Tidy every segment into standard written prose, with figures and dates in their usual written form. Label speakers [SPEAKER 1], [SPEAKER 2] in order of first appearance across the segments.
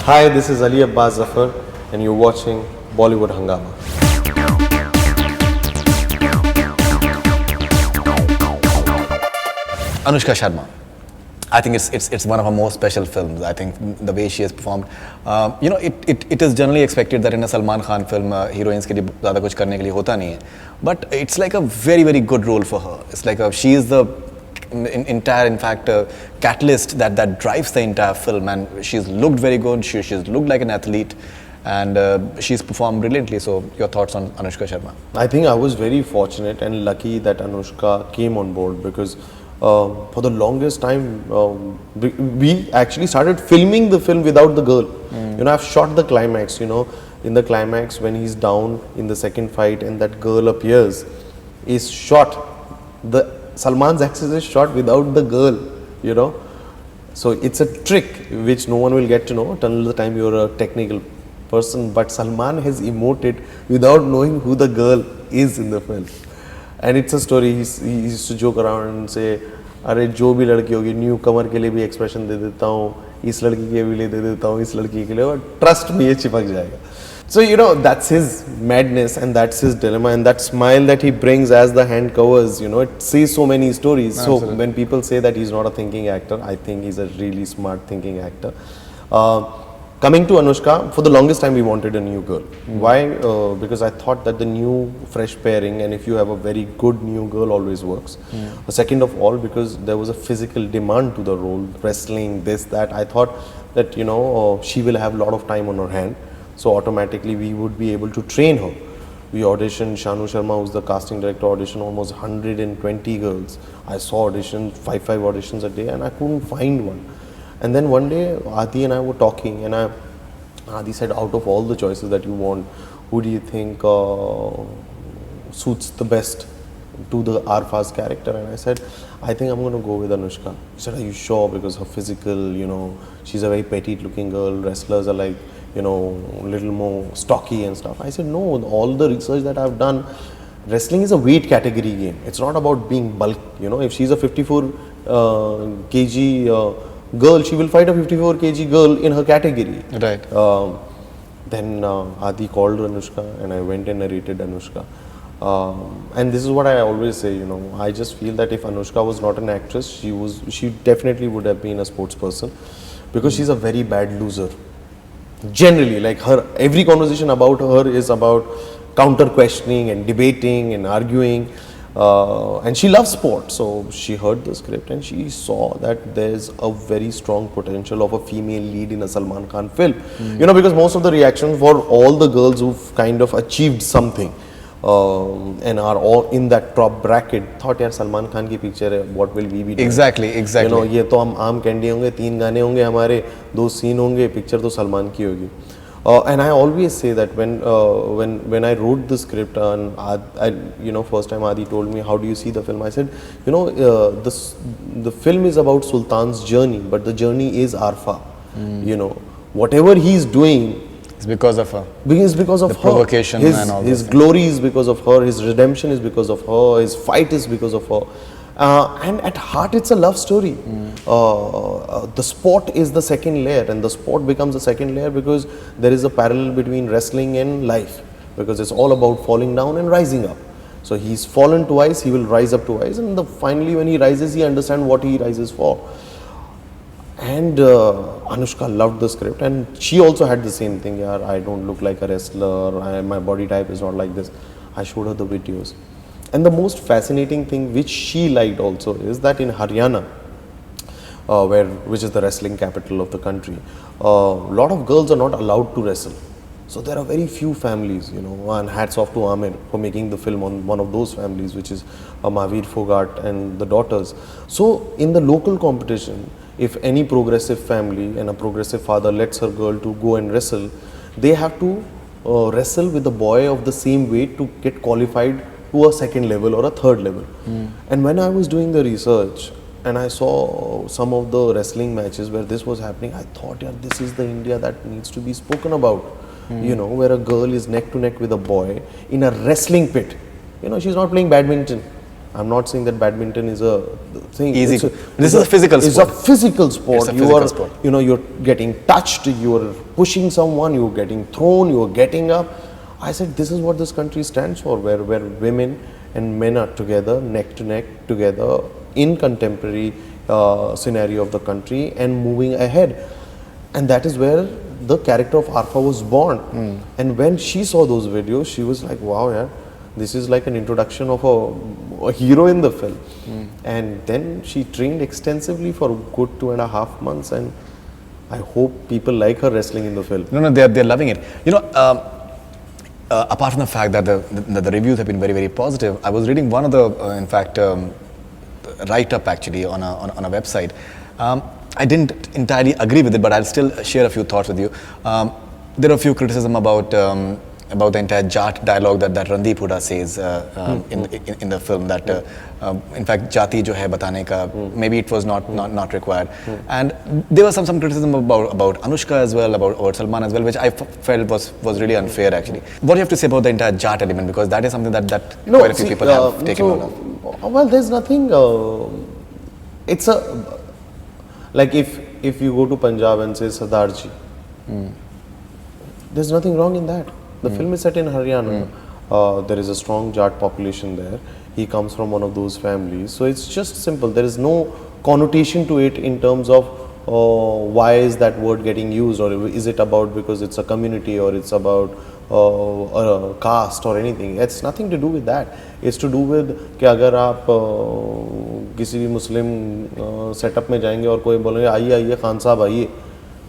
[SPEAKER 1] Hi, this is Ali Abbas Zafar and you're watching Bollywood Hungama.
[SPEAKER 2] Anushka Sharma. I think it's one of her most special films. I think the way she has performed. It is generally expected that in a Salman Khan film, heroines के लिए ज़्यादा कुछ करने के लिए होता नहीं है. But it's like a very very good role for her. It's like she is the entire catalyst that drives the entire film, and she's looked very good. She's looked like an athlete, and she's performed brilliantly. So your thoughts on Anushka Sharma?
[SPEAKER 1] I think I was very fortunate and lucky that Anushka came on board because for the longest time we actually started filming the film without the girl. I've shot the climax, in the climax when he's down in the second fight and that girl appears, is shot. The Salman's access is shot without the girl, So it's a trick which no one will get to know until the time you're a technical person. But Salman has emoted without knowing who the girl is in the film. And it's a story, he used to joke around and say, अरे जो भी लड़की होगी new कमर के लिए भी expression दे देता हूँ, इस लड़की के लिए दे देता हूँ, इस लड़की के लिए, और ट्रस्ट में ये चिपक जाएगा. So that's his madness and that's his dilemma, and that smile that he brings as the hand covers, it says so many stories. Absolutely. So when people say that he's not a thinking actor, I think he's a really smart thinking actor. Coming to Anushka, for the longest time we wanted a new girl. Why? Because I thought that the new fresh pairing, and if you have a very good new girl, always works. Second of all, because there was a physical demand to the role, wrestling, this, that. I thought that she will have a lot of time on her hand. So automatically we would be able to train her. We auditioned, Shanu Sharma, who's the casting director, auditioned almost 120 girls. I saw auditions, five auditions a day, and I couldn't find one. And then one day, Adi and I were talking, and Adi said, out of all the choices that you want, who do you think suits the best to the Aarfa's character? And I said, I think I'm going to go with Anushka. He said, are you sure? Because her physical, she's a very petite looking girl. Wrestlers are like, little more stocky and stuff. I said, no, all the research that I've done, wrestling is a weight category game. It's not about being bulk. If she's a 54 kg girl, she will fight a 54 kg girl in her category.
[SPEAKER 2] Right.
[SPEAKER 1] Then Adi called Anushka and I went and narrated Anushka. And this is what I always say, I just feel that if Anushka was not an actress, she definitely would have been a sports person, because she's a very bad loser. Generally, like every conversation about her is about counter questioning and debating and arguing, and she loves sport. So she heard the script and she saw that there's a very strong potential of a female lead in a Salman Khan film. Because most of the reactions for all the girls who've kind of achieved something and are all in that top bracket thought, यार Salman Khan की picture है, what will we be doing?
[SPEAKER 2] Exactly.
[SPEAKER 1] ये तो हम आम candy होंगे, 3 गाने होंगे हमारे, 2 सीन होंगे, picture तो सलमान की होगी. And I always say that when I wrote the script, and first time Adi told me, how do you see the film? I said, the film is about Sultan's journey, but the journey is Aarfa. Whatever he's doing,
[SPEAKER 2] it's because of her.
[SPEAKER 1] It's because of
[SPEAKER 2] the
[SPEAKER 1] her.
[SPEAKER 2] Provocation and all
[SPEAKER 1] his glory is because of her. His redemption is because of her. His fight is because of her. And at heart, it's a love story. The sport is the second layer, and the sport becomes the second layer because there is a parallel between wrestling and life, because it's all about falling down and rising up. So he's fallen twice, he will rise up twice, and finally when he rises, he understands what he rises for. And Anushka loved the script, and she also had the same thing. Yeah, I don't look like a wrestler, my body type is not like this. I showed her the videos. And the most fascinating thing which she liked also is that in Haryana, which is the wrestling capital of the country, a lot of girls are not allowed to wrestle. So there are very few families, and hats off to Amir for making the film on one of those families, which is Mahavir Fogart and the daughters. So in the local competition, if any progressive family and a progressive father lets her girl to go and wrestle, they have to wrestle with a boy of the same weight to get qualified to a second level or a third level. And when I was doing the research and I saw some of the wrestling matches where this was happening, I thought, yeah, this is the India that needs to be spoken about. Where a girl is neck to neck with a boy in a wrestling pit. She's not playing badminton. I'm not saying that badminton is a thing.
[SPEAKER 2] Easy.
[SPEAKER 1] This is a physical sport. It's a physical sport.
[SPEAKER 2] It's a physical sport.
[SPEAKER 1] You know, you're getting touched, you're pushing someone, you're getting thrown, you're getting up. I said, this is what this country stands for, where women and men are together, neck to neck, together in contemporary scenario of the country and moving ahead. And that is where the character of Aarfa was born. And when she saw those videos, she was like, wow, yeah, this is like an introduction of a hero in the film. And then she trained extensively for a good 2.5 months, and I hope people like her wrestling in the film.
[SPEAKER 2] No, they're loving it. You know, apart from the fact that the reviews have been very, very positive, I was reading one of the, write-up actually on a website. I didn't entirely agree with it, but I'll still share a few thoughts with you. There are a few criticism about the entire Jat dialogue that Randeep Hooda says in the film, that in fact Jati jo hai batane ka, maybe it was not required. And there was some criticism about Anushka as well, about Salman as well, which I felt was really unfair actually. What do you have to say about the entire Jat element, because that is something that quite a few people have taken note of?
[SPEAKER 1] Well, there's nothing, it's a, like if you go to Punjab and say Sardarji, there's nothing wrong in that. The film is set in Haryana. There is a strong Jat population there. He comes from one of those families. So it's just simple. There is no connotation to it in terms of why is that word getting used, or is it about because it's a community, or it's about a caste or anything. It's nothing to do with that. It's to do with कि अगर आप किसी भी मुस्लिम setup में जाएंगे और कोई बोलेंगे आइए खान साहब आइए,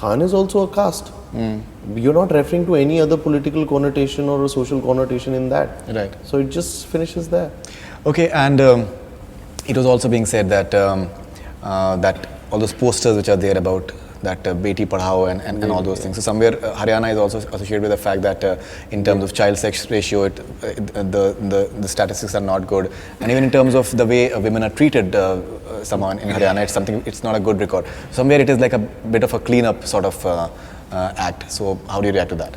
[SPEAKER 1] Khan is also a caste. You're not referring to any other political connotation or a social connotation in that.
[SPEAKER 2] Right.
[SPEAKER 1] So it just finishes there.
[SPEAKER 2] Okay, and it was also being said that that all those posters which are there about that Beti Padhao and all those things. So somewhere Haryana is also associated with the fact that in terms of child sex ratio, the statistics are not good, and even in terms of the way women are treated somehow in Haryana, it's not a good record. Somewhere it is like a bit of a clean-up sort of act. So how do you react to that?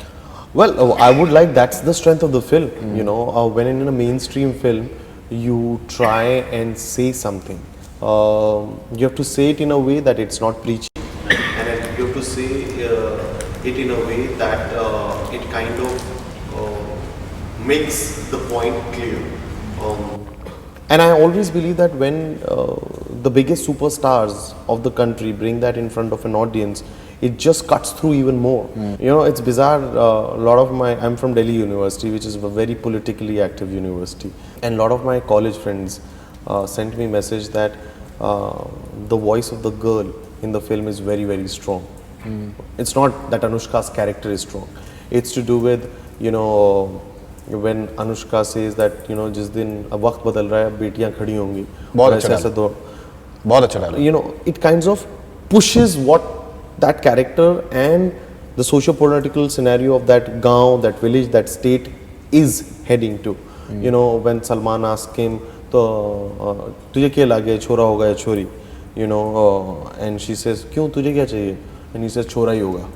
[SPEAKER 1] Well, I would like, that's the strength of the film. You know, when in a mainstream film, you try and say something. You have to say it in a way that it's not preachy. You have to say it in a way that it kind of makes the point clear. And I always believe that when the biggest superstars of the country bring that in front of an audience, it just cuts through even more. You know, it's bizarre. I'm from Delhi University, which is a very politically active university. And a lot of my college friends sent me a message that the voice of the girl in the film is very, very strong. It's not that Anushka's character is strong. It's to do with, you know, when Anushka says that, you know, जिस दिन अब वक्त बदल रहा है, अब बेटियां खड़ी होंगी,
[SPEAKER 2] बहुत अच्छा डाला.
[SPEAKER 1] You know, it kinds of pushes what that character and the socio-political scenario of that gaon, that village, that state is heading to. You know, when Salman asked him, तो तुझे क्या लगे छोरा होगा या छोरी? You know, and she says, क्यों तुझे क्या चाहिए? And he says, छोरा ही होगा.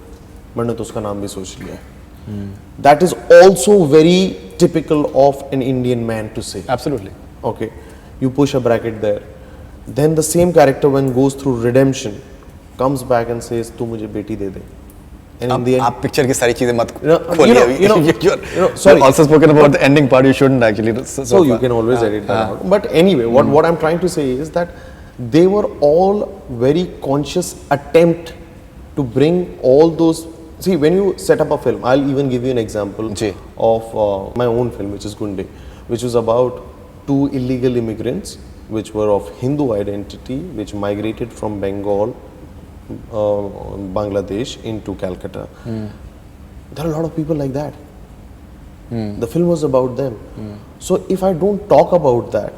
[SPEAKER 1] मैंने तो उसका नाम भी सोच लिया. That is also very typical of an Indian man to say.
[SPEAKER 2] Absolutely.
[SPEAKER 1] Okay, you push a bracket there. Then the same character, when goes through redemption, comes back and says, "तू मुझे बेटी दे दे." And in the end,
[SPEAKER 2] आप picture की सारी चीजें मत
[SPEAKER 1] खोलिए. Sorry.
[SPEAKER 2] Also spoken about the ending part. You shouldn't actually.
[SPEAKER 1] So you can always edit that out. But anyway, what I'm trying to say is that they were all very conscious attempt to bring all those. See, when you set up a film, I'll even give you an example of my own film, which is Gunde, which was about two illegal immigrants, which were of Hindu identity, which migrated from Bengal, Bangladesh into Calcutta. There are a lot of people like that. The film was about them. So if I don't talk about that,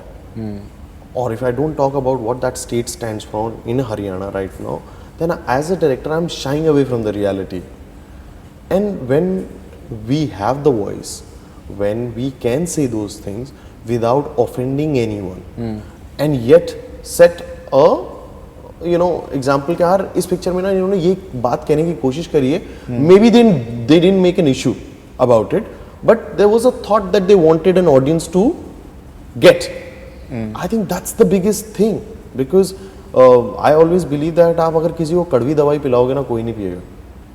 [SPEAKER 1] or if I don't talk about what that state stands for in Haryana right now, then as a director, I'm shying away from the reality. And when we have the voice, when we can say those things without offending anyone, and yet set a, you know, example कि यार इस picture में ना इन्होंने ये बात कहने की कोशिश करी है, maybe they didn't make an issue about it, but there was a thought that they wanted an audience to get. I think that's the biggest thing because I always believe that आप अगर किसी को कड़वी दवाई पिलाओगे ना कोई नहीं पिएगा.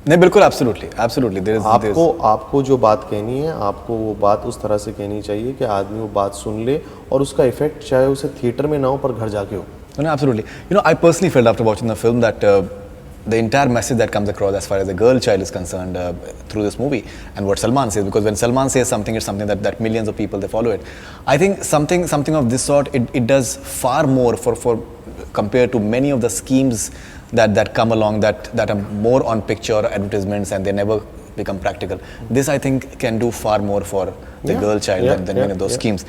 [SPEAKER 2] नहीं बिल्कुल absolutely there is
[SPEAKER 1] आपको जो बात कहनी है आपको वो बात उस तरह से कहनी चाहिए कि आदमी वो बात सुन ले और उसका इफेक्ट चाहे उसे थिएटर में ना हो पर घर जाके हो.
[SPEAKER 2] No, absolutely. You know, I personally felt after watching the film that the entire message that comes across as far as the girl child is concerned through this movie and what Salman says, because when Salman says something, it's something that millions of people, they follow it. I think something of this sort, it does far more for compared to many of the schemes that come along that are more on picture or advertisements and they never become practical. This, I think, can do far more for the girl child than many of those schemes.